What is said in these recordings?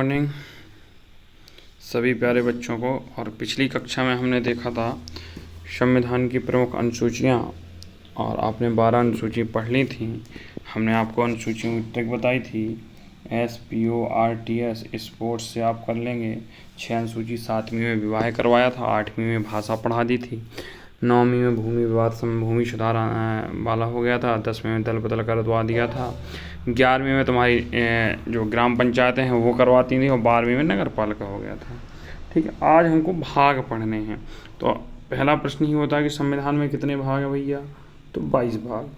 Morning सभी प्यारे बच्चों को। और पिछली कक्षा में हमने देखा था संविधान की प्रमुख अनुसूचियाँ और आपने 12 अनुसूची पढ़ ली थी। हमने आपको अनुसूचियों की ट्रिक बताई थी। SPO RTS स्पोर्ट्स से आप कर लेंगे। 6 अनुसूची 7वीं में विवाह करवाया था, 8वीं में भाषा पढ़ा दी थी, 9वीं में भूमि विवाद भूमि सुधार वाला हो गया था, 10वीं में दल बदल करवा दिया था, 11वीं में तुम्हारी जो ग्राम पंचायतें हैं वो करवाती थी और 12वीं में नगर पालिका हो गया था। ठीक है, आज हमको भाग पढ़ने हैं। तो पहला प्रश्न ही होता है कि संविधान में कितने भाग हैं भैया? तो 22 भाग।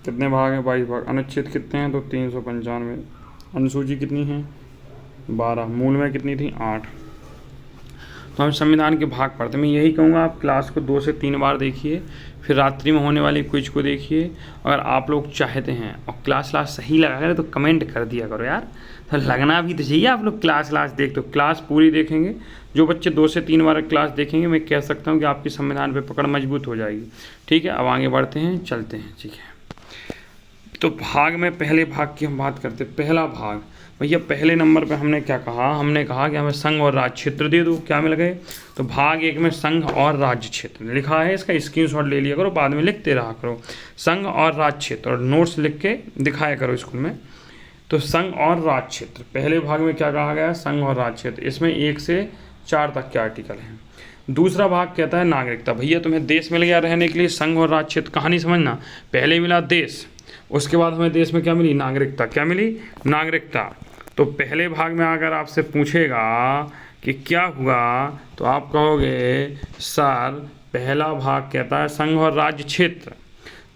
कितने भाग हैं? 22 भाग। अनुच्छेद कितने हैं? तो 395। अनुसूची कितनी है? 12। मूल में कितनी थी? 8। तो हम संविधान के भाग पढ़ते। मैं यही कहूँगा आप क्लास को 2 से 3 बार देखिए, फिर रात्रि में होने वाली क्विज को देखिए। अगर आप लोग चाहते हैं और क्लास सही लगा करे तो कमेंट कर दिया करो यार, तो लगना भी तो चाहिए। आप लोग क्लास देख तो क्लास पूरी देखेंगे। जो बच्चे 2 से 3 बार क्लास देखेंगे, मैं कह सकता हूँ कि आपकी संविधान पे पकड़ मजबूत हो जाएगी। ठीक है, अब आगे बढ़ते हैं, चलते हैं। ठीक है, तो भाग में पहले भाग की हम बात करते हैं। पहला भाग भैया, पहले नंबर पे हमने क्या कहा? हमने कहा कि हमें संघ और राज्य क्षेत्र दे दो। क्या मिल गए? तो भाग 1 में संघ और राज्य क्षेत्र लिखा है। इसका स्क्रीनशॉट ले लिया करो, बाद में लिखते रहा करो। संघ और राज्य क्षेत्र, और नोट्स लिख के दिखाया करो स्कूल में। तो संघ और राज्य क्षेत्र, पहले भाग में क्या कहा गया? संघ और राज्य क्षेत्र। इसमें 1 से 4 तक के आर्टिकल हैं। दूसरा भाग कहता है नागरिकता। भैया तुम्हें देश मिल गया रहने के लिए, संघ और राज्य क्षेत्र। कहानी समझना, पहले मिला देश, उसके बाद हमें देश में क्या मिली? नागरिकता। क्या मिली? नागरिकता। तो पहले भाग में अगर आपसे पूछेगा कि क्या हुआ, तो आप कहोगे सर पहला भाग कहता है संघ और राज्य क्षेत्र,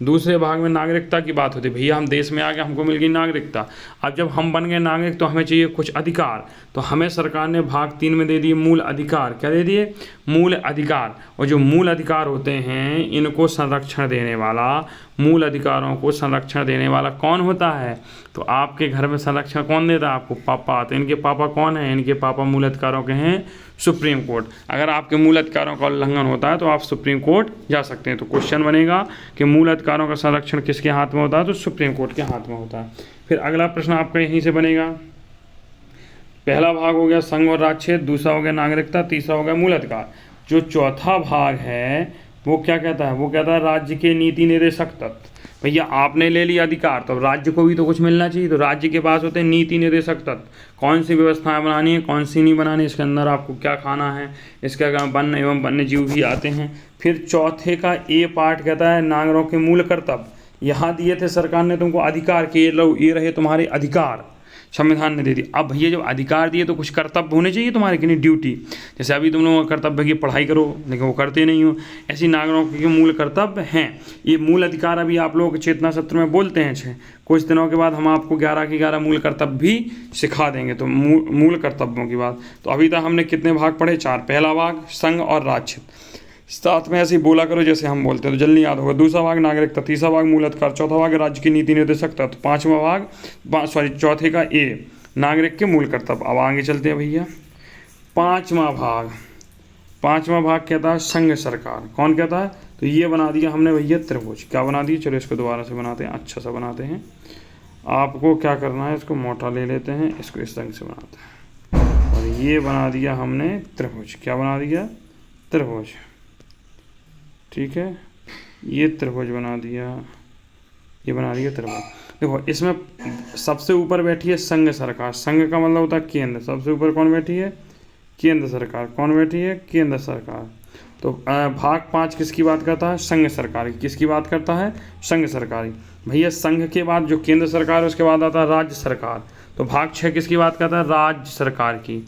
दूसरे भाग में नागरिकता की बात होती है। भैया हम देश में आ गए, हमको मिल गई नागरिकता। अब जब हम बन गए नागरिक तो हमें चाहिए कुछ अधिकार, तो हमें सरकार ने भाग 3 में दे दिए मूल अधिकार। क्या दे दिए? मूल अधिकार। और जो मूल अधिकार होते हैं, इनको संरक्षण देने वाला, मूल अधिकारों को संरक्षण देने वाला कौन होता है? तो आपके घर में संरक्षण कौन देता है? आपको पापा। तो इनके पापा कौन हैं? इनके पापा मूल अधिकारों के हैं सुप्रीम कोर्ट। अगर आपके मूल अधिकारों का उल्लंघन होता है तो आप सुप्रीम कोर्ट जा सकते हैं। तो क्वेश्चन बनेगा कि मूल अधिकारों का संरक्षण किसके हाथ में होता है? तो सुप्रीम कोर्ट के हाथ में होता है। फिर अगला प्रश्न आपका यहीं से बनेगा। पहला भाग हो गया संघ और राज्य क्षेत्र, दूसरा हो गया नागरिकता, तीसरा हो गया मूल अधिकार। जो चौथा भाग है वो क्या कहता है? वो कहता है राज्य के नीति निर्देशक तत्व। भैया आपने ले लिया अधिकार, तो राज्य को भी तो कुछ मिलना चाहिए। तो राज्य के पास होते हैं नीति निर्देशक तत्व, कौन सी व्यवस्थाएं बनानी है, कौन सी नहीं बनानी, इसके अंदर आपको क्या खाना है, इसके वन्य एवं वन्य जीव भी आते हैं। फिर चौथे का ए पार्ट कहता है नागरिकों के मूल कर्तव्य। यहाँ दिए थे सरकार ने तुमको अधिकार के, ये रहे तुम्हारे अधिकार, संविधान ने दे दी। अब भैया जब अधिकार दिए तो कुछ कर्तव्य होने चाहिए तुम्हारे, कि नहीं ड्यूटी। जैसे अभी तुम लोगों का कर्तव्य की पढ़ाई करो, लेकिन वो करते नहीं हो। ऐसी नागरिकों के मूल कर्तव्य हैं। ये मूल अधिकार अभी आप लोगों के चेतना सत्र में बोलते हैं। कुछ दिनों के बाद हम आपको 11 के 11 मूल कर्तव्य भी सिखा देंगे। तो मूल कर्तव्यों की बात, तो अभी तक हमने कितने भाग पढ़े? 4। पहला भाग संघ और राज्य, साथ में ऐसे ही बोला करो जैसे हम बोलते हैं तो जल्दी याद होगा। दूसरा भाग नागरिकता, तीसरा भाग मूल अधिकार, चौथा भाग राज्य की नीति निर्देशक तत्व, पांचवा भाग चौथे का ए नागरिक के मूल कर्तव्य। अब आगे चलते हैं भैया। पांचवा भाग कहता है संघ सरकार। कौन कहता है? तो ये बना दिया हमने भैया त्रिभुज। क्या बना दिया? चलो इसको दोबारा से बनाते हैं, अच्छा सा बनाते हैं। आपको क्या करना है, इसको मोटा ले लेते हैं, इसको इस ढंग से बनाते हैं। और ये बना दिया हमने त्रिभुज। क्या बना दिया? त्रिभुज। ठीक है, ये त्रिभुज बना दिया, ये बना दिया त्रिभुज। देखो इसमें सबसे ऊपर बैठी है संघ सरकार। संघ का मतलब होता है केंद्र। सबसे ऊपर कौन बैठी है? केंद्र सरकार। कौन बैठी है? केंद्र सरकार। तो भाग 5 किसकी बात करता है? संघ सरकार की। किसकी बात करता है? संघ सरकार की। भैया संघ के बाद जो केंद्र सरकार है उसके बाद आता है राज्य सरकार। तो भाग 6 किसकी बात करता है? राज्य सरकार की।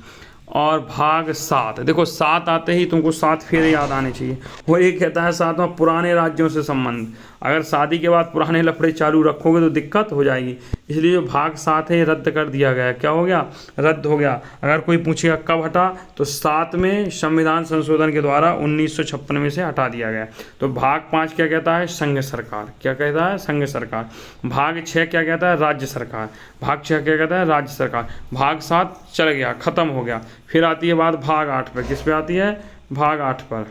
और भाग 7, देखो 7 आते ही तुमको 7 फेरे याद आने चाहिए। वो ये कहता है 7वां पुराने राज्यों से संबंध। अगर शादी के बाद पुराने लफड़े चालू रखोगे तो दिक्कत हो जाएगी, इसलिए जो भाग 7 है रद्द कर दिया गया। क्या हो गया? रद्द हो गया। अगर कोई पूछेगा कब हटा, तो 7 में संविधान संशोधन के द्वारा 1956 में से हटा दिया गया। तो भाग 5 क्या कहता है? संघ सरकार। क्या कहता है? संघ सरकार। भाग 6 क्या कहता है? राज्य सरकार। भाग 6 क्या कहता है? राज्य सरकार। भाग 7 चल गया, खत्म हो गया। फिर आती है बात भाग 8 पर। किस पे आती है? भाग 8 पर।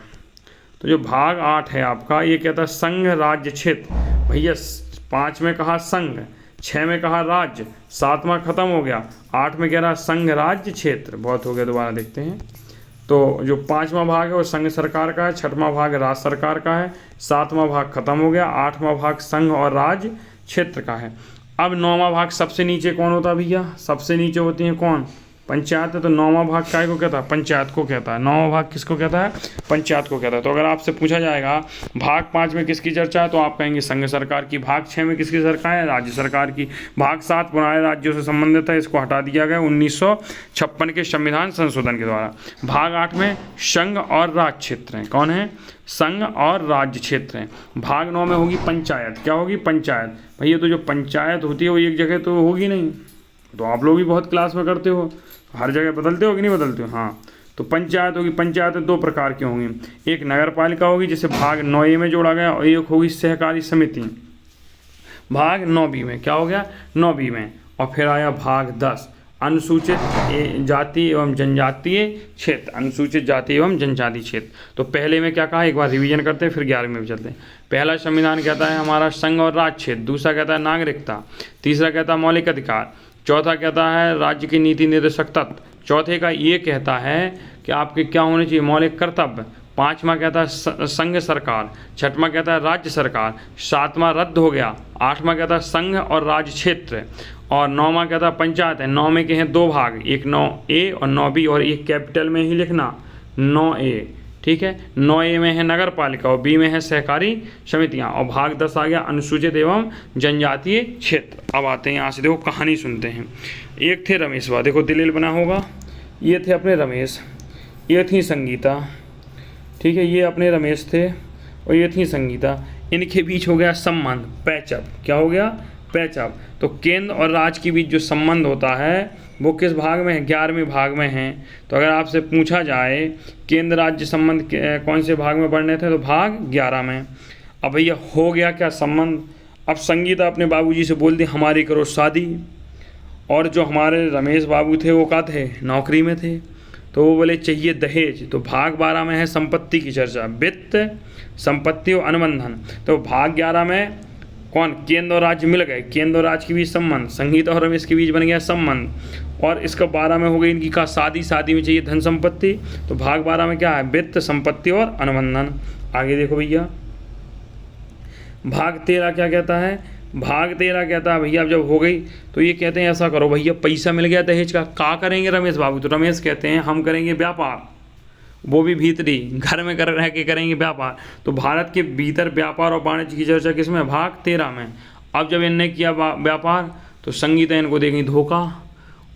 तो जो भाग 8 है आपका, ये कहता है संघ राज्य क्षेत्र। भैया 5 में कहा संघ, 6 में कहा राज्य, 7वां खत्म हो गया, 8 में कह रहा संघ राज्य क्षेत्र, बहुत हो गया, दोबारा देखते हैं। तो जो 5वां भाग है वो संघ सरकार का है, 6वां भाग राज्य सरकार का है, 7वां भाग खत्म हो गया, 8वां भाग संघ और राज्य क्षेत्र का है। अब 9वां भाग सबसे नीचे कौन होता है भैया? सबसे नीचे होती है कौन? पंचायत है। तो 9वां भाग काय को कहता है? पंचायत को कहता है। 9वां भाग किसको कहता है? पंचायत को कहता है। तो अगर आपसे पूछा जाएगा भाग 5 में किसकी चर्चा है, तो आप कहेंगे संघ सरकार की। भाग 6 में किसकी सरकार है? राज्य सरकार की। भाग 7 पुराने राज्यों से संबंधित है, इसको हटा दिया गया 1956 के संविधान संशोधन के द्वारा। भाग 8 में संघ और राज्य क्षेत्र हैं। कौन है? संघ और राज्य क्षेत्र हैं। भाग 9 में होगी पंचायत। क्या होगी? पंचायत। भैया तो जो पंचायत होती है वो एक जगह तो होगी नहीं, तो आप लोग भी बहुत क्लास में करते हो, हर जगह बदलते हो कि नहीं बदलते हो? हाँ, तो पंचायत होगी। पंचायत 2 प्रकार की होंगी, एक नगर पालिका होगी जिसे भाग 9A में जोड़ा गया, और एक होगी सहकारी समिति। भाग 9B में क्या हो गया? 9B में। और फिर आया भाग 10 अनुसूचित जाति एवं जनजातीय क्षेत्र। अनुसूचित जाति एवं जनजातीय क्षेत्र। तो पहले में क्या कहा, एक बार रिवीजन करते हैं, फिर 11वें में चलते हैं। पहला संविधान कहता है हमारा संघ और राज्य क्षेत्र, दूसरा कहता है नागरिकता, तीसरा कहता है मौलिक अधिकार, चौथा कहता है राज्य की नीति निर्देशक तत्व, चौथे का ये कहता है कि आपके क्या होने चाहिए? मौलिक कर्तव्य, 5वां कहता है संघ सरकार, 6वां कहता है राज्य सरकार, 7वां रद्द हो गया, 8वां कहता है संघ और राज्य क्षेत्र, और 9वां कहता है पंचायत है। 9 में के हैं 2 भाग, एक 9A और 9B, और एक कैपिटल में ही लिखना 9A, ठीक है। 9A में है नगर पालिका और B में है सहकारी समितियां, और भाग 10 आ गया अनुसूचित एवं जनजातीय क्षेत्र। अब आते हैं यहाँ से, देखो कहानी सुनते हैं। एक थे रमेश बा, देखो दिलील बना होगा, ये थे अपने रमेश, ये थी संगीता, ठीक है, ये अपने रमेश थे और ये थी संगीता। इनके बीच हो गया संबंध, पैचअप। क्या हो गया? पैचअप। तो केंद्र और राज्य के बीच जो संबंध होता है वो किस भाग में है? 11वें भाग में है। तो अगर आपसे पूछा जाए केंद्र राज्य संबंध कौन से भाग में बढ़ने थे, तो भाग 11 में। अब भैया हो गया क्या संबंध? अब संगीता अपने बाबूजी से बोल दी हमारी करो शादी, और जो हमारे रमेश बाबू थे वो क्या थे? नौकरी में थे, तो वो बोले चाहिए दहेज। तो भाग 12 में है संपत्ति की चर्चा, वित्त, संपत्ति और अनुबंधन। तो भाग 11 में कौन? केंद्र और राज्य मिल गए, केंद्र और राज्य के बीच संबंध, संगीता और रमेश के बीच बन गया संबंध। और इसका 12 में हो गई इनकी का शादी, शादी में चाहिए धन संपत्ति। तो भाग 12 में क्या है? वित्त, संपत्ति और अनुबंधन। आगे देखो भैया, भाग 13 क्या कहता है? भाग 13 कहता है भैया अब जब हो गई तो ये कहते हैं ऐसा करो भैया, पैसा मिल गया दहेज का, क्या करेंगे रमेश बाबू? तो रमेश कहते हैं हम करेंगे व्यापार, वो भी भीतरी, घर में कर रह के करेंगे व्यापार। तो भारत के भीतर व्यापार और वाणिज्य की चर्चा किसमें? भाग 13 में। अब जब इनने किया व्यापार तो संगीता इनको देगी धोखा,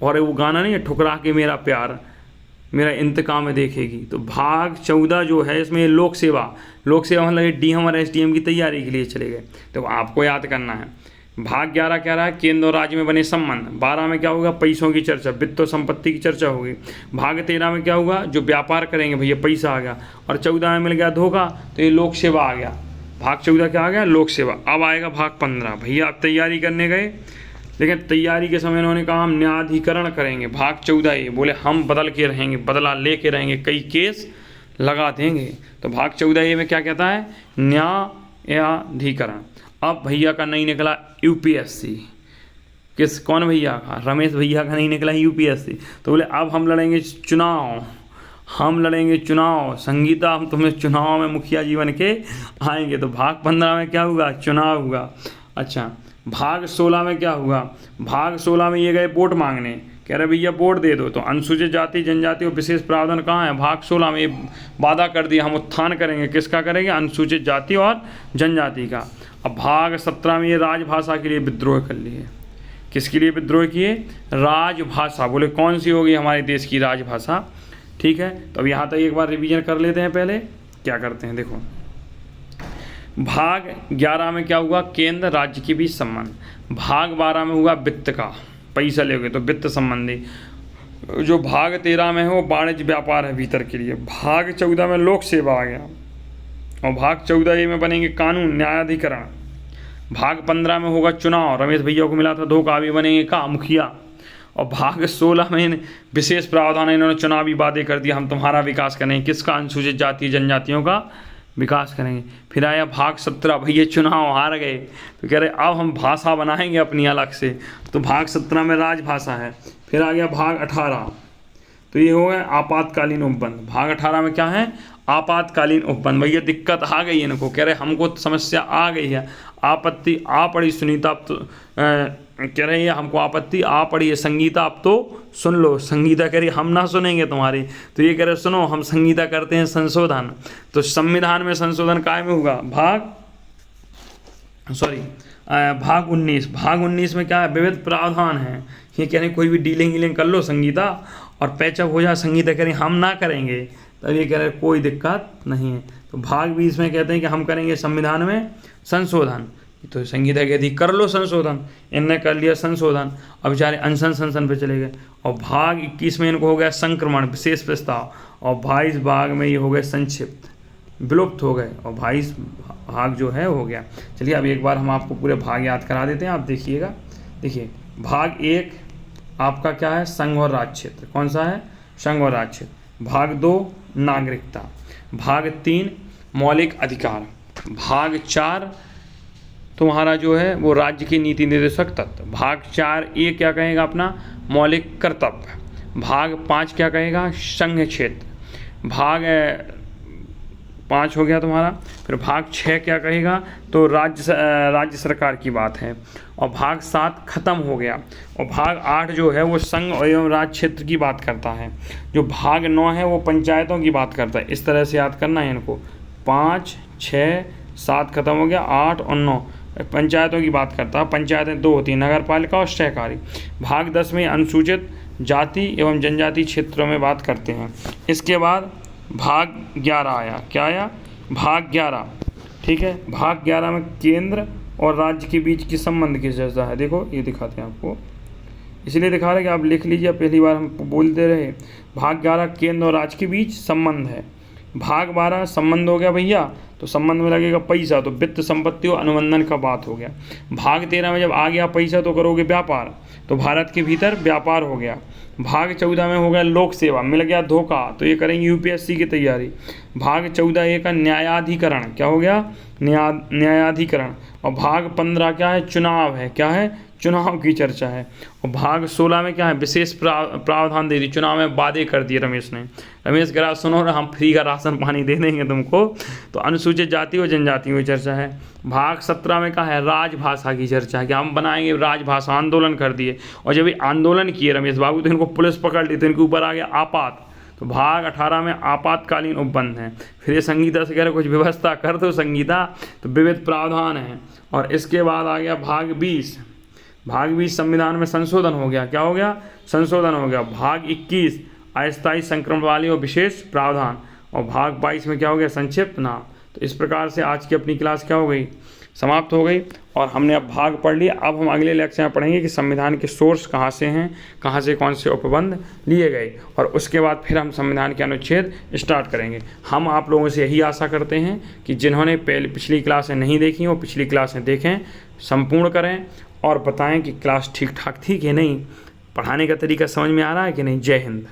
और वो गाना नहीं है ठुकरा के मेरा प्यार मेरा इंतकाम में देखेगी। तो भाग 14 जो है इसमें लोक सेवा, लोक सेवा मतलब डीएम और एसडीएम की तैयारी के लिए चले गए। तो आपको याद करना है। भाग 11 कह रहा है केंद्र और राज्य में बने संबंध। 12 में क्या होगा? पैसों की चर्चा, वित्त और संपत्ति की चर्चा होगी। भाग 13 में क्या होगा? जो व्यापार करेंगे भैया, पैसा आ गया। और 14 में मिल गया धोखा, तो ये लोक सेवा आ गया। भाग 14 क्या आ गया? लोक सेवा। अब आएगा भाग 15। भैया अब तैयारी करने गए, लेकिन तैयारी के समय इन्होंने कहा हम न्यायाधिकरण करेंगे। भाग 14 ये बोले हम बदल के रहेंगे, बदला ले के रहेंगे, कई केस लगा देंगे। तो भाग 14 ये में क्या कहता है? न्यायाधिकरण। अब भैया का नहीं निकला यूपीएससी। किस कौन भैया का? रमेश भैया का नहीं निकला यूपीएससी। तो बोले अब हम लड़ेंगे चुनाव, हम लड़ेंगे चुनाव, संगीता हम तुम्हें चुनाव में मुखिया जी बन के आएंगे। तो भाग 15 में क्या हुआ? चुनाव हुआ। अच्छा, भाग 16 में क्या हुआ? भाग 16 में ये गए वोट मांगने, कह रहे भैया वोट दे दो। तो अनुसूचित जाति जनजाति और विशेष प्रावधान कहाँ है? भाग 16 में। ये वादा कर दिया हम उत्थान करेंगे, किसका करेंगे? अनुसूचित जाति और जनजाति का। अब भाग 17 में ये राजभाषा के लिए विद्रोह कर लिए। किसके लिए विद्रोह किए? राजभाषा। बोले कौन सी होगी हमारे देश की राजभाषा? ठीक है, तो अब यहाँ तक एक बार रिवीजन कर लेते हैं। पहले क्या करते हैं देखो, भाग 11 में क्या हुआ? केंद्र राज्य के बीच संबंध। भाग 12 में हुआ वित्त का, पैसा लोगे तो वित्त संबंधी। जो भाग 13 में है वो वाणिज्य व्यापार है भीतर के लिए। भाग 14 में लोक सेवा आ गया, और भाग 14 में बनेंगे कानून, न्यायाधिकरण। भाग 15 में होगा चुनाव, रमेश भैया को मिला था धोखा, अभी बनेंगे का मुखिया। और भाग 16 में विशेष प्रावधान, इन्होंने चुनावी वादे कर दिया हम तुम्हारा विकास करेंगे, किसका? अनुसूचित जाति जनजातियों का विकास करेंगे। फिर आया भाग 17, भैया चुनाव हार गए तो कह रहे अब हम भाषा बनाएंगे अपनी अलग से, तो भाग 17 में राजभाषा है। फिर आ गया भाग 18, तो ये हो गया आपातकालीन उपबंध। भाग 18 में क्या है, आपातकालीन उपबंध। भैया दिक्कत आ गई इनको, कह रहे हमको समस्या आ गई है, आपत्ति आ पड़ी सुनीता, अब तो कह रही है हमको आपत्ति आ पड़ी है संगीता, अब तो सुन लो। संगीता कह रही हम ना सुनेंगे तुम्हारी, तो ये कह रहे सुनो हम संगीता करते हैं संशोधन। तो संविधान में संशोधन काय में होगा, भाग 19। भाग 19 में क्या है, विविध प्रावधान है। ये कह रहे कोई भी डीलिंग कर लो संगीता और पैचअप हो जाए, संगीता कह रही हम ना करेंगे, तब ये कह रहे कोई दिक्कत नहीं है। तो भाग 20 में कहते हैं कि हम करेंगे संविधान में संशोधन, तो संगीता कहती कर लो संशोधन, इनने कर लिया संशोधन, अब बेचारे अनशन पे चले गए। और भाग 21 में इनको हो गया संक्रमण विशेष प्रस्ताव, और 22 भाग में ये हो गए संक्षिप्त, विलुप्त हो गए, और 22 भाग जो है हो गया। चलिए अब एक बार हम आपको पूरे भाग याद करा देते हैं, आप देखिएगा। देखिए भाग 1 आपका क्या है, संघ और राज्य क्षेत्र। कौन सा है, संघ और राज्य क्षेत्र। भाग 2 नागरिकता। भाग 3 मौलिक अधिकार। भाग 4 तुम्हारा जो है वो राज्य की नीति निर्देशक तत्व। भाग 4A क्या कहेगा अपना, मौलिक कर्तव्य। भाग 5 क्या कहेगा, संघ क्षेत्र। भाग 5 हो गया तुम्हारा। फिर भाग 6 क्या कहेगा, तो राज्य सरकार की बात है। और भाग 7 खत्म हो गया। और भाग 8 जो है वो संघ एवं राज्य क्षेत्र की बात करता है। जो भाग 9 है वो पंचायतों की बात करता है। इस तरह से याद करना है इनको, 5, 6, 7 खत्म हो गया, 8 और 9 पंचायतों की बात करता है। पंचायतें 2 होती हैं, नगर पालिका और सहकारी। भाग 10 में अनुसूचित जाति एवं जनजाति क्षेत्रों में बात करते हैं। इसके बाद भाग 11 आया, क्या आया, भाग 11, ठीक है। भाग 11 में केंद्र और राज्य के बीच की संबंध की चर्चा है। देखो ये दिखाते हैं आपको, इसलिए दिखा रहे कि आप लिख लीजिए, पहली बार हम बोलते रहे। भाग 11 केंद्र और राज्य के बीच संबंध है। भाग 12 संबंध हो गया भैया, तो संबंध में लगेगा पैसा, तो वित्त संपत्ति और अनुबंधन का बात हो गया। भाग 13 में जब आ गया पैसा तो करोगे व्यापार, तो भारत के भीतर व्यापार हो गया। भाग 14 में हो गया लोक सेवा, मिल गया धोखा, तो ये करेंगे यूपीएससी की तैयारी। भाग 14A का न्यायाधिकरण, क्या हो गया, न्यायाधिकरण। और भाग 15 क्या है, चुनाव है, क्या है, चुनाव की चर्चा है। और भाग 16 में क्या है, विशेष प्रावधान दे दी, चुनाव में वादे कर दिए रमेश ने। रमेश कह रहा सुनो ना, हम फ्री का राशन पानी दे देंगे तुमको। तो अनुसूचित जाति और जनजाति की चर्चा है। भाग 17 में क्या है, राजभाषा की चर्चा है कि हम बनाएंगे राजभाषा, आंदोलन कर दिए। और जब ये आंदोलन किए रमेश बाबू तो इनको पुलिस पकड़ ली, तो इनके ऊपर आ गया आपात। तो भाग 18 में आपातकालीन उपबंध है। फिर ये संगीता से कह रहे कुछ व्यवस्था कर दो संगीता, तो विविध प्रावधान है। और इसके बाद आ गया भाग 20। भाग 20 संविधान में संशोधन हो गया, क्या हो गया, संशोधन हो गया। भाग 21 अस्थायी संक्रमण वाली और विशेष प्रावधान। और भाग 22 में क्या हो गया, संक्षिप्त नाम। तो इस प्रकार से आज की अपनी क्लास क्या हो गई, समाप्त हो गई। और हमने अब भाग पढ़ लिया। अब हम अगले लेक्चर में पढ़ेंगे कि संविधान के सोर्स कहाँ से हैं, कहाँ से कौन से उपबंध लिए गए, और उसके बाद फिर हम संविधान के अनुच्छेद स्टार्ट करेंगे। हम आप लोगों से यही आशा करते हैं कि जिन्होंने पिछली क्लासें नहीं देखी वो पिछली क्लासें देखें, संपूर्ण करें और बताएं कि क्लास ठीक ठाक थी कि नहीं, पढ़ाने का तरीका समझ में आ रहा है कि नहीं। जय हिंद।